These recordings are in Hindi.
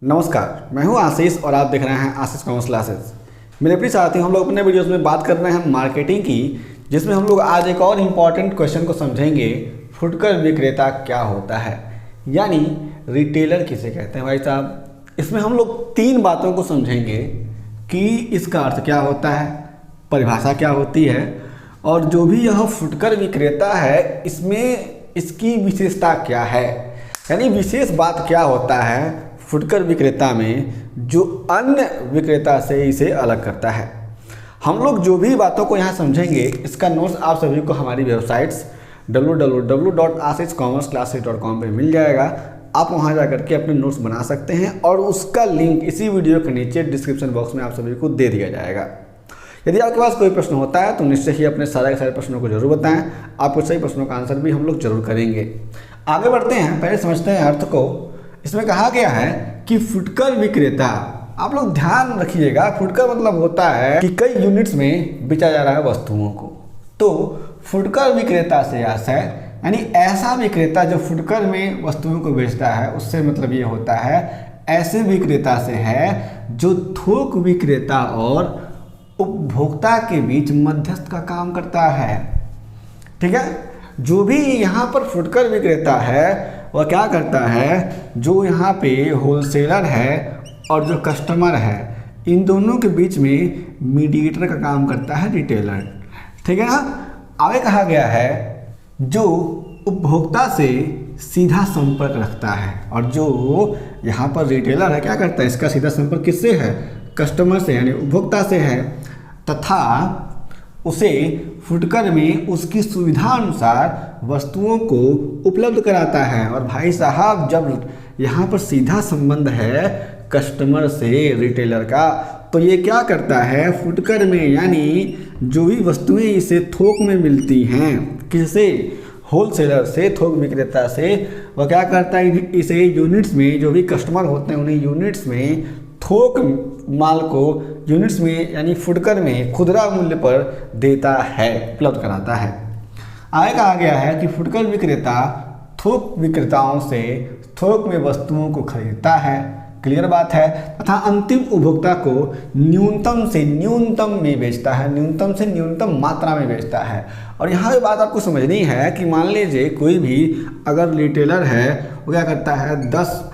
नमस्कार, मैं हूं आशीष और आप देख रहे हैं आशीष कॉमर्स क्लासेस। मेरे प्रिय साथी, हम लोग अपने वीडियोस में बात कर रहे हैं मार्केटिंग की, जिसमें हम लोग आज एक और इम्पॉर्टेंट क्वेश्चन को समझेंगे। फुटकर विक्रेता क्या होता है, यानी रिटेलर किसे कहते हैं भाई साहब। इसमें हम लोग 3 बातों को समझेंगे कि इसका अर्थ क्या होता है, परिभाषा क्या होती है, और जो भी यह फुटकर विक्रेता है इसमें इसकी विशेषता क्या है, यानी विशेष बात क्या होता है फुटकर विक्रेता में जो अन्य विक्रेता से इसे अलग करता है। हम लोग जो भी बातों को यहाँ समझेंगे, इसका नोट्स आप सभी को हमारी वेबसाइट्स www.ashishcommerceclasses.com पे मिल जाएगा। आप वहाँ जा करके अपने नोट्स बना सकते हैं और उसका लिंक इसी वीडियो के नीचे डिस्क्रिप्शन बॉक्स में आप सभी को दे दिया जाएगा। यदि आपके पास कोई प्रश्न होता है तो निश्चय ही अपने सारे के सारे प्रश्नों को जरूर बताएं। आपको सही प्रश्नों का आंसर भी हम लोग जरूर करेंगे। आगे बढ़ते हैं, पहले समझते हैं अर्थ को। इसमें कहा गया है कि फुटकर विक्रेता, आप लोग ध्यान रखिएगा, फुटकर मतलब होता है कि कई यूनिट्स में बेचा जा रहा है वस्तुओं को। तो फुटकर विक्रेता से आशय यानी ऐसा विक्रेता जो फुटकर में वस्तुओं को बेचता है, उससे मतलब ये होता है ऐसे विक्रेता से है जो थोक विक्रेता और उपभोक्ता के बीच मध्यस्थ का काम करता है। ठीक है, जो भी यहाँ पर फुटकर विक्रेता है वह क्या करता है, जो यहाँ पे होलसेलर है और जो कस्टमर है, इन दोनों के बीच में मीडिएटर का काम करता है रिटेलर। ठीक है ना। आगे कहा गया है जो उपभोक्ता से सीधा संपर्क रखता है, और जो यहाँ पर रिटेलर है क्या करता है, इसका सीधा संपर्क किससे है, कस्टमर से यानी उपभोक्ता से है, तथा उसे फुटकर में उसकी सुविधा अनुसार वस्तुओं को उपलब्ध कराता है। और भाई साहब, जब यहाँ पर सीधा संबंध है कस्टमर से रिटेलर का, तो ये क्या करता है फुटकर में, यानी जो भी वस्तुएं इसे थोक में मिलती हैं, किससे, होलसेलर से, थोक विक्रेता से, वह क्या करता है इसे यूनिट्स में, जो भी कस्टमर होते हैं उन्हें यूनिट्स में थोक माल को यूनिट्स में यानी फुटकर में खुदरा मूल्य पर देता है, उपलब्ध कराता है। आगे कहा गया है कि फुटकर विक्रेता थोक विक्रेताओं से थोक में वस्तुओं को खरीदता है, क्लियर बात है, तथा अंतिम उपभोक्ता को न्यूनतम से न्यूनतम में बेचता है, न्यूनतम से न्यूनतम मात्रा में बेचता है। और यहाँ पे बात आपको समझनी है कि मान लीजिए कोई भी अगर रिटेलर है वो क्या करता है 10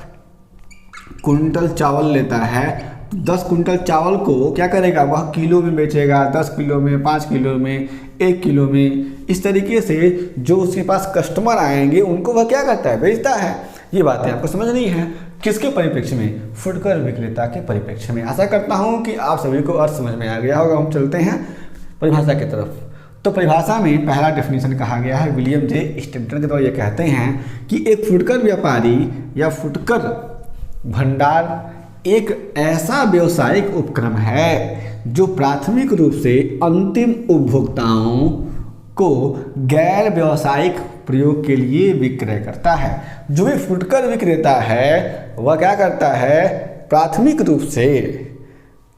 कुंटल चावल लेता है, तो 10 कुंटल चावल को क्या करेगा, वह किलो में बेचेगा, 10 किलो में, 5 किलो में, 1 किलो में, इस तरीके से जो उसके पास कस्टमर आएंगे उनको वह क्या करता है, बेचता है। ये बातें आपको समझनी है, किसके परिप्रेक्ष्य में, फुटकर विक्रेता के परिप्रेक्ष्य में। आशा करता हूँ कि आप सभी को अर्थ समझ में आ गया होगा। हम चलते हैं परिभाषा की तरफ। तो परिभाषा में पहला डेफिनेशन कहा गया है, विलियम जे स्टेंटन के द्वारा ये कहते हैं कि एक फुटकर व्यापारी या फुटकर भंडार एक ऐसा व्यावसायिक उपक्रम है जो प्राथमिक रूप से अंतिम उपभोक्ताओं को गैर व्यावसायिक प्रयोग के लिए विक्रय करता है। जो भी फुटकर विक्रेता है वह क्या करता है, प्राथमिक रूप से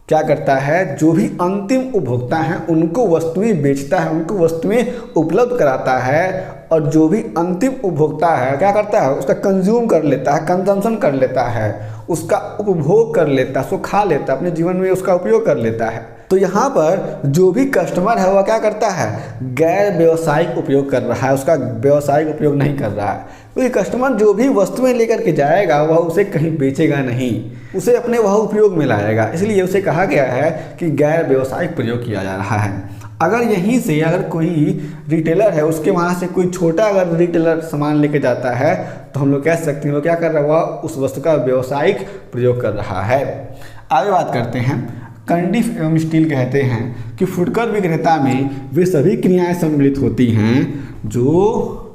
क्या करता है, जो भी अंतिम उपभोक्ता हैं उनको वस्तुएं बेचता है, उनको वस्तुएं उपलब्ध कराता है, और जो भी अंतिम उपभोक्ता है क्या करता है, उसका कंज्यूम कर लेता है, कंजम्पशन कर लेता है, उसका उपभोग कर लेता है, उसको खा लेता है, अपने जीवन में उसका उपयोग कर लेता है। तो यहाँ पर जो भी कस्टमर है वह क्या करता है, गैर व्यावसायिक उपयोग कर रहा है, उसका व्यावसायिक उपयोग नहीं कर रहा है। क्योंकि कस्टमर जो भी वस्तुएं लेकर के जाएगा वह उसे कहीं बेचेगा नहीं, उसे अपने वह उपयोग में लाएगा, इसलिए उसे कहा गया है कि गैर व्यावसायिक प्रयोग किया जा रहा है। अगर यहीं से अगर कोई रिटेलर है, उसके वहाँ से कोई छोटा अगर रिटेलर सामान लेके जाता है, तो हम लोग कह सकते हैं वो क्या कर रहा है, वह उस वस्तु का व्यावसायिक प्रयोग कर रहा है। आगे बात करते हैं, कर्डिफ एवं स्टील कहते हैं कि फुटकर विक्रेता में वे सभी क्रियाएं सम्मिलित होती हैं जो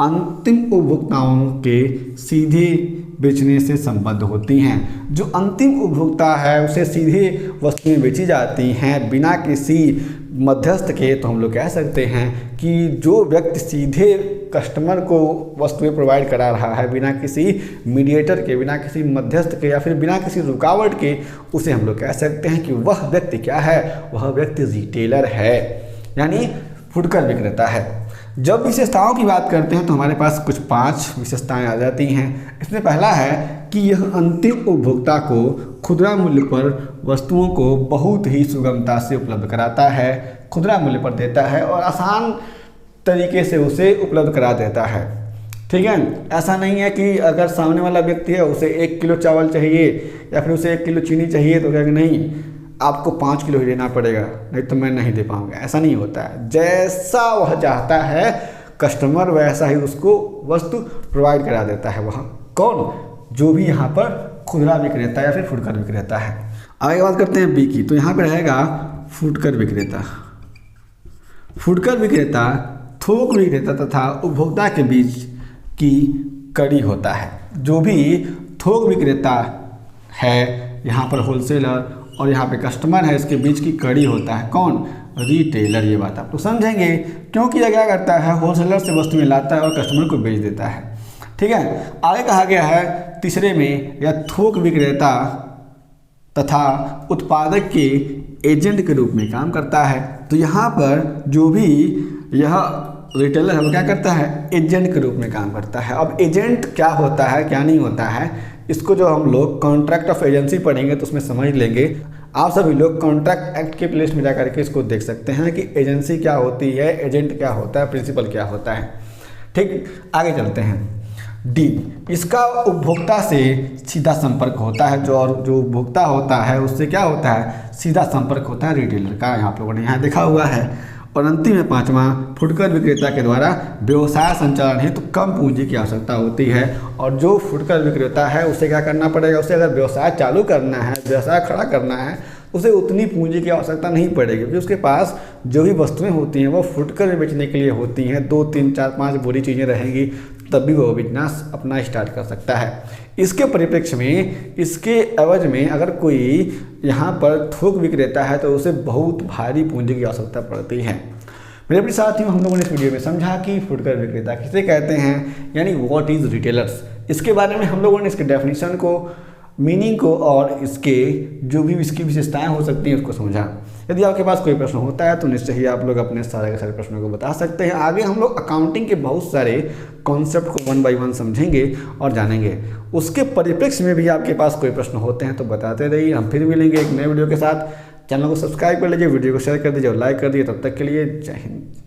अंतिम उपभोक्ताओं के सीधे बेचने से संबद्ध होती हैं। जो अंतिम उपभोक्ता है उसे सीधे वस्तुएं बेची जाती हैं बिना किसी मध्यस्थ के। तो हम लोग कह सकते हैं कि जो व्यक्ति सीधे कस्टमर को वस्तुएं प्रोवाइड करा रहा है बिना किसी मीडिएटर के, बिना किसी मध्यस्थ के, या फिर बिना किसी रुकावट के, उसे हम लोग कह सकते हैं कि वह व्यक्ति क्या है, वह व्यक्ति रिटेलर है, यानी फुटकर विक्रेता है। जब विशेषताओं की बात करते हैं तो हमारे पास कुछ 5 विशेषताएं आ जाती हैं। इसमें पहला है कि यह अंतिम उपभोक्ता को खुदरा मूल्य पर वस्तुओं को बहुत ही सुगमता से उपलब्ध कराता है, खुदरा मूल्य पर देता है और आसान तरीके से उसे उपलब्ध करा देता है। ठीक है, ऐसा नहीं है कि अगर सामने वाला व्यक्ति है उसे 1 किलो चावल चाहिए या फिर उसे 1 किलो चीनी चाहिए तो कहेगा नहीं आपको 5 किलो ही लेना पड़ेगा, नहीं तो मैं नहीं दे पाऊंगा। ऐसा नहीं होता है। जैसा वह चाहता है कस्टमर वैसा ही उसको वस्तु प्रोवाइड करा देता है। वह कौन? जो भी यहाँ पर खुदरा विक्रेता या फिर फुटकर विक्रेता है। आगे बात करते हैं बी की, तो यहाँ पर रहेगा फुटकर विक्रेता। फुटकर विक्रेता थोक विक्रेता तथा उपभोक्ता के बीच की कड़ी होता है। जो भी थोक विक्रेता है यहाँ पर होलसेलर और यहाँ पे कस्टमर है, इसके बीच की कड़ी होता है। कौन? रिटेलर। ये बात आप तो समझेंगे, क्योंकि यह क्या करता है होलसेलर से वस्तुएं लाता है और कस्टमर को बेच देता है। ठीक है, आगे कहा गया है तीसरे में यह थोक विक्रेता तथा उत्पादक के एजेंट के रूप में काम करता है। तो यहाँ पर जो भी यह रिटेलर है वो क्या करता है? एजेंट के रूप में काम करता है। अब एजेंट क्या होता है क्या नहीं होता है, इसको जो हम लोग कॉन्ट्रैक्ट ऑफ एजेंसी पढ़ेंगे तो उसमें समझ लेंगे। आप सभी लोग कॉन्ट्रैक्ट एक्ट के प्लेलिस्ट में जाकर के इसको देख सकते हैं कि एजेंसी क्या होती है, एजेंट क्या होता है, प्रिंसिपल क्या होता है। ठीक, आगे चलते हैं। डी, इसका उपभोक्ता से सीधा संपर्क होता है। जो उपभोक्ता होता है उससे क्या होता है? सीधा संपर्क होता है रिटेलर का। यहाँ आप लोगों ने यहाँ देखा हुआ है। और अंतिम में 5वां, फुटकर विक्रेता के द्वारा व्यवसाय संचालन हेतु कम पूंजी की आवश्यकता होती है। और जो फुटकर विक्रेता है उसे क्या करना पड़ेगा? उसे अगर व्यवसाय चालू करना है, व्यवसाय खड़ा करना है, उसे उतनी पूंजी की आवश्यकता नहीं पड़ेगी, क्योंकि उसके पास जो भी वस्तुएं होती हैं वो फुटकर में बेचने के लिए होती हैं। 2, 3, 4, 5 बुरी चीज़ें रहेंगी तब भी वो बिजनेस अपना स्टार्ट कर सकता है। इसके परिप्रेक्ष्य में, इसके एवज में अगर कोई यहाँ पर थोक विक्रेता है तो उसे बहुत भारी पूंजी की आवश्यकता पड़ती है। मेरे प्रिय साथियों, हम लोगों ने इस वीडियो में समझा कि फुटकर विक्रेता किसे कहते हैं, यानी व्हाट इज़ रिटेलर्स। इसके बारे में हम लोगों ने इसके डेफिनेशन को, मीनिंग को और इसके जो भी इसकी विशेषताएं हो सकती हैं उसको समझा। यदि आपके पास कोई प्रश्न होता है तो निश्चय ही आप लोग अपने सारे के सारे प्रश्नों को बता सकते हैं। आगे हम लोग अकाउंटिंग के बहुत सारे कॉन्सेप्ट को 1 बाय 1 समझेंगे और जानेंगे। उसके परिप्रेक्ष्य में भी आपके पास कोई प्रश्न होते हैं तो बताते रहिए। हम फिर मिलेंगे एक नए वीडियो के साथ। चैनल को सब्सक्राइब कर लीजिए, वीडियो को शेयर कर दीजिए और लाइक कर दीजिए। तब तक के लिए जय हिंद।